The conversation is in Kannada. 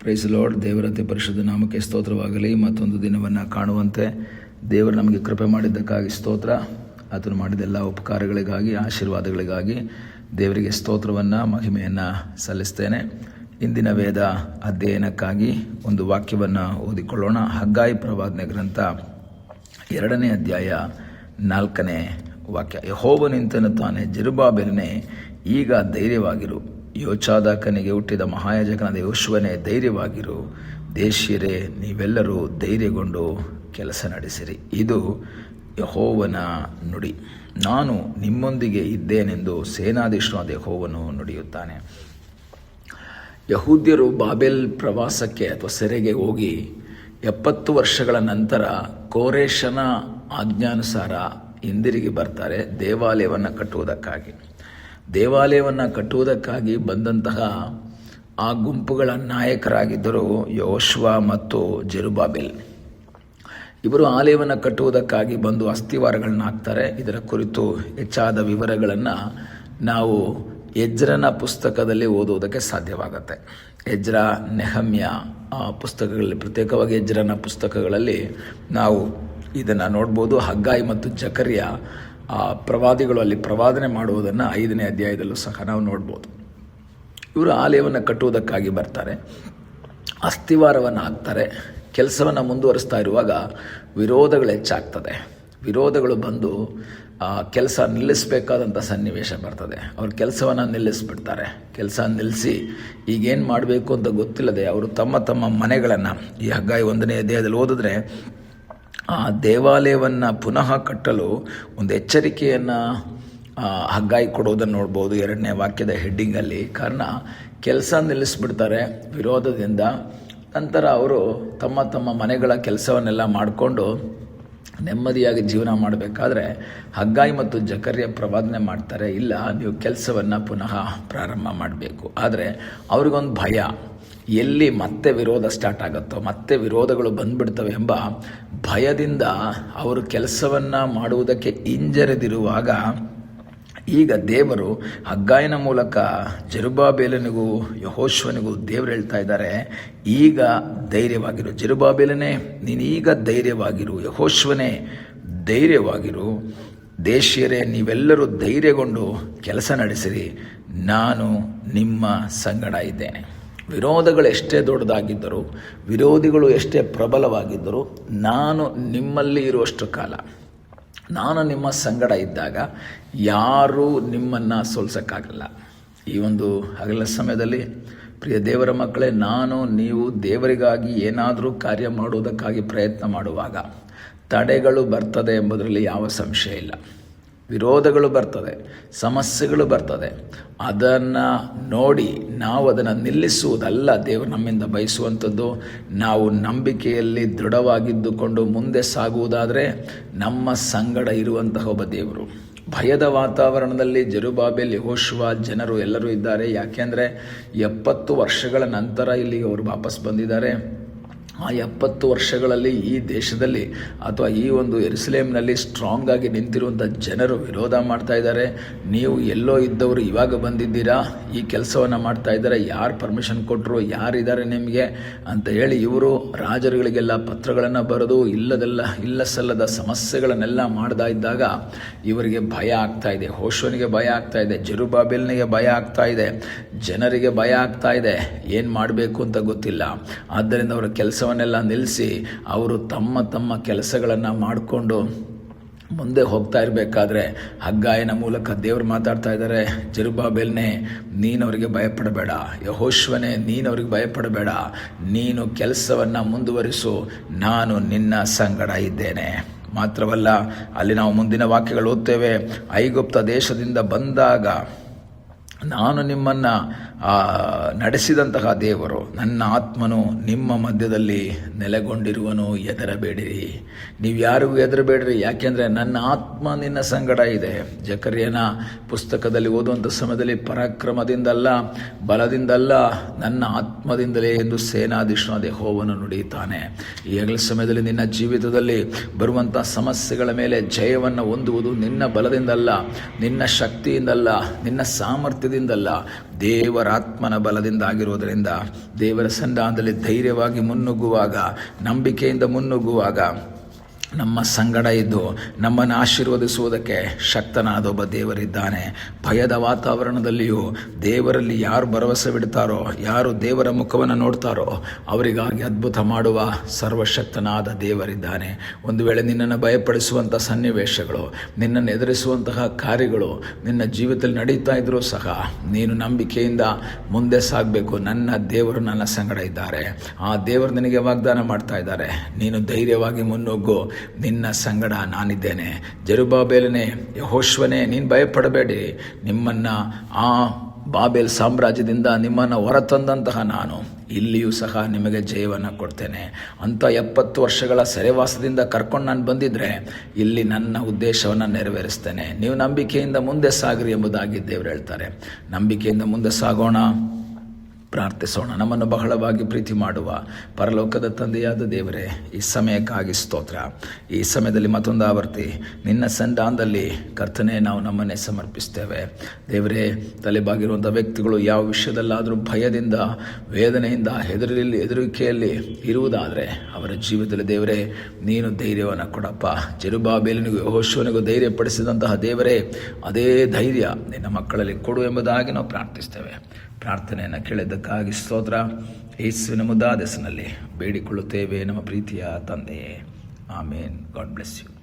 Price lord. ದೇವರ ಅತಿ ಪರಿಶುದ್ಧ ನಾಮಕ್ಕೆ ಸ್ತೋತ್ರವಾಗಲಿ. ಮತ್ತೊಂದು ದಿನವನ್ನು ಕಾಣುವಂತೆ ದೇವರು ನಮಗೆ ಕೃಪೆ ಮಾಡಿದ್ದಕ್ಕಾಗಿ ಸ್ತೋತ್ರ. ಆತನು ಮಾಡಿದೆಲ್ಲ ಉಪಕಾರಗಳಿಗಾಗಿ, ಆಶೀರ್ವಾದಗಳಿಗಾಗಿ ದೇವರಿಗೆ ಸ್ತೋತ್ರವನ್ನು, ಮಹಿಮೆಯನ್ನು ಸಲ್ಲಿಸ್ತೇನೆ. ಇಂದಿನ ವೇದ ಅಧ್ಯಯನಕ್ಕಾಗಿ ಒಂದು ವಾಕ್ಯವನ್ನು ಓದಿಕೊಳ್ಳೋಣ. ಹಗ್ಗಾಯಿ ಪ್ರವಾದನೆ ಗ್ರಂಥ 2ನೇ ಅಧ್ಯಾಯ 4ನೇ ವಾಕ್ಯ. ಯೆಹೋವನಿಂತನು ತಾನೇ, ಜೆರುಬ್ಬಾಬೆಲನೇ ಈಗ ಧೈರ್ಯವಾಗಿರು, ಯೋಚಾದಾಕನಿಗೆ ಹುಟ್ಟಿದ ಮಹಾಯಾಜಕನಾದ ಯೆಹೋಶುವನೇ ಧೈರ್ಯವಾಗಿರು, ದೇಶೀಯರೇ ನೀವೆಲ್ಲರೂ ಧೈರ್ಯಗೊಂಡು ಕೆಲಸ ನಡೆಸಿರಿ. ಇದು ಯೆಹೋವನ ನುಡಿ. ನಾನು ನಿಮ್ಮೊಂದಿಗೆ ಇದ್ದೇನೆಂದು ಸೇನಾಧೀಶನಾದ ಯೆಹೋವನು ನುಡಿಯುತ್ತಾನೆ. ಯಹೂದ್ಯರು ಬಾಬೆಲ್ ಪ್ರವಾಸಕ್ಕೆ ಅಥವಾ ಸೆರೆಗೆ ಹೋಗಿ 70 ವರ್ಷಗಳ ನಂತರ ಕೋರೇಶನ ಆಜ್ಞಾನುಸಾರ ಹಿಂದಿರುಗಿ ಬರ್ತಾರೆ ದೇವಾಲಯವನ್ನು ಕಟ್ಟುವುದಕ್ಕಾಗಿ ಬಂದಂತಹ ಆ ಗುಂಪುಗಳ ನಾಯಕರಾಗಿದ್ದರು ಯೆಹೋಶುವ ಮತ್ತು ಜೆರುಬ್ಬಾಬೆಲ್. ಇವರು ಆಲಯವನ್ನು ಕಟ್ಟುವುದಕ್ಕಾಗಿ ಬಂದು ಅಸ್ಥಿವಾರಗಳನ್ನ ಹಾಕ್ತಾರೆ. ಇದರ ಕುರಿತು ಹೆಚ್ಚಾದ ವಿವರಗಳನ್ನು ನಾವು ಎಜ್ರನ ಪುಸ್ತಕದಲ್ಲಿ ಓದುವುದಕ್ಕೆ ಸಾಧ್ಯವಾಗುತ್ತೆ. ಎಜ್ರ, ನೆಹಮ್ಯ ಪುಸ್ತಕಗಳಲ್ಲಿ, ಪ್ರತ್ಯೇಕವಾಗಿ ಎಜ್ರನ ಪುಸ್ತಕಗಳಲ್ಲಿ ನಾವು ಇದನ್ನು ನೋಡ್ಬೋದು. ಹಗ್ಗಾಯಿ ಮತ್ತು ಜಕರ್ಯ ಪ್ರವಾದಿಗಳು ಅಲ್ಲಿ ಪ್ರವಾದನೆ ಮಾಡುವುದನ್ನು 5ನೇ ಅಧ್ಯಾಯದಲ್ಲೂ ಸಹ ನಾವು ನೋಡ್ಬೋದು. ಇವರು ಆಲಯವನ್ನು ಕಟ್ಟುವುದಕ್ಕಾಗಿ ಬರ್ತಾರೆ, ಅಸ್ಥಿವಾರವನ್ನು ಹಾಕ್ತಾರೆ. ಕೆಲಸವನ್ನು ಮುಂದುವರಿಸ್ತಾ ಇರುವಾಗ ವಿರೋಧಗಳು ಹೆಚ್ಚಾಗ್ತದೆ. ವಿರೋಧಗಳು ಬಂದು ಕೆಲಸ ನಿಲ್ಲಿಸಬೇಕಾದಂಥ ಸನ್ನಿವೇಶ ಬರ್ತದೆ. ಅವ್ರ ಕೆಲಸವನ್ನು ನಿಲ್ಲಿಸ್ಬಿಡ್ತಾರೆ. ಕೆಲಸ ನಿಲ್ಲಿಸಿ ಈಗೇನು ಮಾಡಬೇಕು ಅಂತ ಗೊತ್ತಿಲ್ಲದೆ ಅವರು ತಮ್ಮ ಮನೆಗಳನ್ನು, ಈ ಹಗ್ಗಾಯಿ 1ನೇ ಅಧ್ಯಾಯದಲ್ಲಿ ಓದಿದ್ರೆ ಆ ದೇವಾಲಯವನ್ನು ಪುನಃ ಕಟ್ಟಲು ಒಂದು ಎಚ್ಚರಿಕೆಯನ್ನು ಹಗ್ಗಾಯಿ ಕೊಡೋದನ್ನು ನೋಡ್ಬೋದು 2ನೇ ವಾಕ್ಯದ ಹೆಡ್ಡಿಂಗಲ್ಲಿ. ಕಾರಣ ಕೆಲಸ ನಿಲ್ಲಿಸ್ಬಿಡ್ತಾರೆ ವಿರೋಧದಿಂದ. ನಂತರ ಅವರು ತಮ್ಮ ಮನೆಗಳ ಕೆಲಸವನ್ನೆಲ್ಲ ಮಾಡಿಕೊಂಡು ನೆಮ್ಮದಿಯಾಗಿ ಜೀವನ ಮಾಡಬೇಕಾದ್ರೆ ಹಗ್ಗಾಯಿ ಮತ್ತು ಜಕರ್ಯ ಪ್ರವಾದನೆ ಮಾಡ್ತಾರೆ, ಇಲ್ಲ ನೀವು ಕೆಲಸವನ್ನು ಪುನಃ ಪ್ರಾರಂಭ ಮಾಡಬೇಕು. ಆದರೆ ಅವ್ರಿಗೊಂದು ಭಯ, ಎಲ್ಲಿ ಮತ್ತೆ ವಿರೋಧ ಸ್ಟಾರ್ಟ್ ಆಗುತ್ತೋ, ಮತ್ತೆ ವಿರೋಧಗಳು ಬಂದ್ಬಿಡ್ತವೆ ಎಂಬ ಭಯದಿಂದ ಅವರು ಕೆಲಸವನ್ನು ಮಾಡುವುದಕ್ಕೆ ಹಿಂಜರಿದಿರುವಾಗ ಈಗ ದೇವರು ಹಗ್ಗಾಯನ ಮೂಲಕ ಜೆರುಬ್ಬಾಬೆಲನಿಗೂ ಯೆಹೋಶುವನಿಗೂ ದೇವರು ಹೇಳ್ತಾ ಇದ್ದಾರೆ, ಈಗ ಧೈರ್ಯವಾಗಿರು. ಜೆರುಬ್ಬಾಬೆಲನೇ ನೀನೀಗ ಧೈರ್ಯವಾಗಿರು, ಯೆಹೋಶುವನೇ ಧೈರ್ಯವಾಗಿರು, ದೇಶೀಯರೇ ನೀವೆಲ್ಲರೂ ಧೈರ್ಯಗೊಂಡು ಕೆಲಸ ನಡೆಸಿರಿ, ನಾನು ನಿಮ್ಮ ಸಂಗಡ ಇದ್ದೇನೆ. ವಿರೋಧಗಳು ಎಷ್ಟೇ ದೊಡ್ಡದಾಗಿದ್ದರೂ, ವಿರೋಧಿಗಳು ಎಷ್ಟೇ ಪ್ರಬಲವಾಗಿದ್ದರೂ, ನಾನು ನಿಮ್ಮಲ್ಲಿ ಇರುವಷ್ಟು ಕಾಲ, ನಾನು ನಿಮ್ಮ ಸಂಗಡ ಇದ್ದಾಗ ಯಾರೂ ನಿಮ್ಮನ್ನು ಸೋಲ್ಸೋಕ್ಕಾಗಲ್ಲ. ಈ ಒಂದು ಹಗಲ ಸಮಯದಲ್ಲಿ ಪ್ರಿಯ ದೇವರ ಮಕ್ಕಳೇ, ನೀವು ದೇವರಿಗಾಗಿ ಏನಾದರೂ ಕಾರ್ಯ ಮಾಡುವುದಕ್ಕಾಗಿ ಪ್ರಯತ್ನ ಮಾಡುವಾಗ ತಡೆಗಳು ಬರ್ತದೆ ಎಂಬುದರಲ್ಲಿ ಯಾವ ಸಂಶಯ ಇಲ್ಲ. ವಿರೋಧಗಳು ಬರ್ತದೆ, ಸಮಸ್ಯೆಗಳು ಬರ್ತದೆ. ಅದನ್ನು ನೋಡಿ ನಾವು ಅದನ್ನು ನಿಲ್ಲಿಸುವುದಲ್ಲ ದೇವರು ನಮ್ಮಿಂದ ಬಯಸುವಂಥದ್ದು. ನಾವು ನಂಬಿಕೆಯಲ್ಲಿ ದೃಢವಾಗಿದ್ದುಕೊಂಡು ಮುಂದೆ ಸಾಗುವುದಾದರೆ ನಮ್ಮ ಸಂಗಡ ಇರುವಂತಹ ಒಬ್ಬ ದೇವರು. ಭಯದ ವಾತಾವರಣದಲ್ಲಿ ಜೆರುಬ್ಬಾಬೆಲ್, ಯೆಹೋಶುವ ಜನರು ಎಲ್ಲರೂ ಇದ್ದಾರೆ. ಯಾಕೆಂದರೆ 70 ವರ್ಷಗಳ ನಂತರ ಇಲ್ಲಿಗೆ ಅವರು ವಾಪಸ್ ಬಂದಿದ್ದಾರೆ. ಆ 70 ವರ್ಷಗಳಲ್ಲಿ ಈ ದೇಶದಲ್ಲಿ ಅಥವಾ ಈ ಒಂದು ಯೆರೂಸಲೇಮಿನಲ್ಲಿ ಸ್ಟ್ರಾಂಗ್ ಆಗಿ ನಿಂತಿರುವಂಥ ಜನರು ವಿರೋಧ ಮಾಡ್ತಾ ಇದ್ದಾರೆ. ನೀವು ಎಲ್ಲೋ ಇದ್ದವರು ಇವಾಗ ಬಂದಿದ್ದೀರಾ, ಈ ಕೆಲಸವನ್ನು ಮಾಡ್ತಾ ಇದ್ದಾರೆ, ಯಾರು ಪರ್ಮಿಷನ್ ಕೊಟ್ಟರು, ಯಾರಿದ್ದಾರೆ ನಿಮಗೆ ಅಂತ ಹೇಳಿ ಇವರು ರಾಜರುಗಳಿಗೆಲ್ಲ ಪತ್ರಗಳನ್ನು ಬರೆದು ಇಲ್ಲ ಸಲ್ಲದ ಸಮಸ್ಯೆಗಳನ್ನೆಲ್ಲ ಮಾಡ್ತಾ ಇದ್ದಾಗ ಇವರಿಗೆ ಭಯ ಆಗ್ತಾ ಇದೆ. ಯೆಹೋಶುವನಿಗೆ ಭಯ ಆಗ್ತಾ ಇದೆ, ಜೆರುಬ್ಬಾಬೆಲನಿಗೆ ಭಯ ಆಗ್ತಾ ಇದೆ, ಜನರಿಗೆ ಭಯ ಆಗ್ತಾ ಇದೆ. ಏನು ಮಾಡಬೇಕು ಅಂತ ಗೊತ್ತಿಲ್ಲ. ಆದ್ದರಿಂದ ಅವರ ಕೆಲಸವನ್ನೆಲ್ಲ ನಿಲ್ಲಿಸಿ ಅವರು ತಮ್ಮ ಕೆಲಸಗಳನ್ನು ಮಾಡಿಕೊಂಡು ಮುಂದೆ ಹೋಗ್ತಾ ಇರಬೇಕಾದ್ರೆ ಹಗ್ಗಾಯನ ಮೂಲಕ ದೇವರು ಮಾತಾಡ್ತಾ ಇದ್ದಾರೆ, ಜೆರುಬ್ಬಾಬೆಲನೇ ನೀನವರಿಗೆ ಭಯಪಡಬೇಡ, ಯೆಹೋಶುವನೇ ನೀನವರಿಗೆ ಭಯಪಡಬೇಡ, ನೀನು ಕೆಲಸವನ್ನು ಮುಂದುವರಿಸು, ನಾನು ನಿನ್ನ ಸಂಗಡ ಇದ್ದೇನೆ. ಮಾತ್ರವಲ್ಲ, ಅಲ್ಲಿ ನಾವು ಮುಂದಿನ ವಾಕ್ಯಗಳು ಓದ್ತೇವೆ, ಐಗುಪ್ತ ದೇಶದಿಂದ ಬಂದಾಗ ನಾನು ನಿಮ್ಮನ್ನು ನಡೆಸಿದಂತಹ ದೇವರು, ನನ್ನ ಆತ್ಮನು ನಿಮ್ಮ ಮಧ್ಯದಲ್ಲಿ ನೆಲೆಗೊಂಡಿರುವನು, ಹೆದರಬೇಡಿರಿ. ನೀವು ಯಾರಿಗೂ ಹೆದರಬೇಡಿರಿ, ಯಾಕೆಂದರೆ ನನ್ನ ಆತ್ಮ ನಿನ್ನ ಸಂಗಡ ಇದೆ. ಜಕರ್ಯನ ಪುಸ್ತಕದಲ್ಲಿ ಓದುವಂಥ ಸಮಯದಲ್ಲಿ ಪರಾಕ್ರಮದಿಂದಲ್ಲ, ಬಲದಿಂದಲ್ಲ, ನನ್ನ ಆತ್ಮದಿಂದಲೇ ಎಂದು ಸೇನಾಧೀಶನಾದ ಯೆಹೋವನು ನುಡಿಯುತ್ತಾನೆ. ಈ ಹಗಲ ಸಮಯದಲ್ಲಿ ನಿನ್ನ ಜೀವಿತದಲ್ಲಿ ಬರುವಂಥ ಸಮಸ್ಯೆಗಳ ಮೇಲೆ ಜಯವನ್ನು ಹೊಂದುವುದು ನಿನ್ನ ಬಲದಿಂದಲ್ಲ, ನಿನ್ನ ಶಕ್ತಿಯಿಂದಲ್ಲ, ನಿನ್ನ ಸಾಮರ್ಥ್ಯದಿಂದಲ್ಲ, ದೇವರಾತ್ಮನ ಬಲದಿಂದ ಆಗಿರುವುದರಿಂದ ದೇವರ ಸನ್ನಿಧಾನದಲ್ಲಿ ಧೈರ್ಯವಾಗಿ ಮುನ್ನುಗ್ಗುವಾಗ, ನಂಬಿಕೆಯಿಂದ ಮುನ್ನುಗ್ಗುವಾಗ ನಮ್ಮ ಸಂಗಡ ಇದ್ದು ನಮ್ಮನ್ನು ಆಶೀರ್ವದಿಸುವುದಕ್ಕೆ ಶಕ್ತನಾದ ಒಬ್ಬ ದೇವರಿದ್ದಾನೆ. ಭಯದ ವಾತಾವರಣದಲ್ಲಿಯೂ ದೇವರಲ್ಲಿ ಯಾರು ಭರವಸೆ ಬಿಡ್ತಾರೋ, ಯಾರು ದೇವರ ಮುಖವನ್ನು ನೋಡ್ತಾರೋ ಅವರಿಗಾಗಿ ಅದ್ಭುತ ಮಾಡುವ ಸರ್ವಶಕ್ತನಾದ ದೇವರಿದ್ದಾನೆ. ಒಂದು ವೇಳೆ ನಿನ್ನನ್ನು ಭಯಪಡಿಸುವಂಥ ಸನ್ನಿವೇಶಗಳು, ನಿನ್ನನ್ನು ಎದುರಿಸುವಂತಹ ಕಾರ್ಯಗಳು ನಿನ್ನ ಜೀವಿತದಲ್ಲಿ ನಡೀತಾ ಇದ್ರೂ ಸಹ ನೀನು ನಂಬಿಕೆಯಿಂದ ಮುಂದೆ ಸಾಗಬೇಕು. ನನ್ನ ದೇವರು ನನ್ನ ಸಂಗಡ ಇದ್ದಾರೆ. ಆ ದೇವರು ನಿನಗೆ ವಾಗ್ದಾನ ಮಾಡ್ತಾ ಇದ್ದಾರೆ, ನೀನು ಧೈರ್ಯವಾಗಿ ಮುನ್ನುಗ್ಗು, ನಿನ್ನ ಸಂಗಡ ನಾನಿದ್ದೇನೆ. ಜೆರುಬ್ಬಾಬೆಲನೇ, ಯೆಹೋಶುವನೇ, ನೀನು ಭಯಪಡಬೇಡಿ. ನಿಮ್ಮನ್ನು ಆ ಬಾಬೆಲ್ ಸಾಮ್ರಾಜ್ಯದಿಂದ ನಿಮ್ಮನ್ನು ಹೊರತಂದಂತಹ ನಾನು ಇಲ್ಲಿಯೂ ಸಹ ನಿಮಗೆ ಜಯವನ್ನು ಕೊಡ್ತೇನೆ. ಅಂಥ 70 ವರ್ಷಗಳ ಸೆರೆವಾಸದಿಂದ ಕರ್ಕೊಂಡು ನಾನು ಬಂದಿದ್ದರೆ ಇಲ್ಲಿ ನನ್ನ ಉದ್ದೇಶವನ್ನು ನೆರವೇರಿಸ್ತೇನೆ. ನೀವು ನಂಬಿಕೆಯಿಂದ ಮುಂದೆ ಸಾಗ್ರಿ ಎಂಬುದಾಗಿ ದೇವರು ಹೇಳ್ತಾರೆ. ನಂಬಿಕೆಯಿಂದ ಮುಂದೆ ಸಾಗೋಣ, ಪ್ರಾರ್ಥಿಸೋಣ. ನಮ್ಮನ್ನು ಬಹಳವಾಗಿ ಪ್ರೀತಿ ಮಾಡುವ ಪರಲೋಕದ ತಂದೆಯಾದ ದೇವರೇ, ಈ ಸಮಯಕ್ಕಾಗಿ ಸ್ತೋತ್ರ. ಈ ಸಮಯದಲ್ಲಿ ಮತ್ತೊಂದು ಆವರ್ತಿ ನಿನ್ನ ಸನ್ನಿಧಾನದಲ್ಲಿ ಕರ್ತನೆ ನಾವು ನಮ್ಮನ್ನೇ ಸಮರ್ಪಿಸ್ತೇವೆ. ದೇವರೇ, ತಲೆಬಾಗಿರುವಂಥ ವ್ಯಕ್ತಿಗಳು ಯಾವ ವಿಷಯದಲ್ಲಾದರೂ ಭಯದಿಂದ, ವೇದನೆಯಿಂದ, ಹೆದರಿಕೆಯಲ್ಲಿ ಇರುವುದಾದರೆ ಅವರ ಜೀವಿತದಲ್ಲಿ ದೇವರೇ ನೀನು ಧೈರ್ಯವನ್ನು ಕೊಡಪ್ಪ. ಜೆರುಬ್ಬಾಬೆಲನಿಗೂ ಯೆಹೋಶುವನಿಗೂ ಧೈರ್ಯಪಡಿಸಿದಂತಹ ದೇವರೇ, ಅದೇ ಧೈರ್ಯ ನಿನ್ನ ಮಕ್ಕಳಲ್ಲಿ ಕೊಡು ಎಂಬುದಾಗಿ ನಾವು ಪ್ರಾರ್ಥಿಸ್ತೇವೆ. ಪ್ರಾರ್ಥನೆಯನ್ನು ಕೇಳಿದ್ದಕ್ಕಾಗಿ ಸ್ತೋತ್ರ. ಯೇಸುವಿನ ಮುದ್ದಾದ ಹೆಸರಿನಲ್ಲಿ ಬೇಡಿಕೊಳ್ಳುತ್ತೇವೆ ನಮ್ಮ ಪ್ರೀತಿಯ ತಂದೆಯೇ, ಆಮೇನ್. God bless you.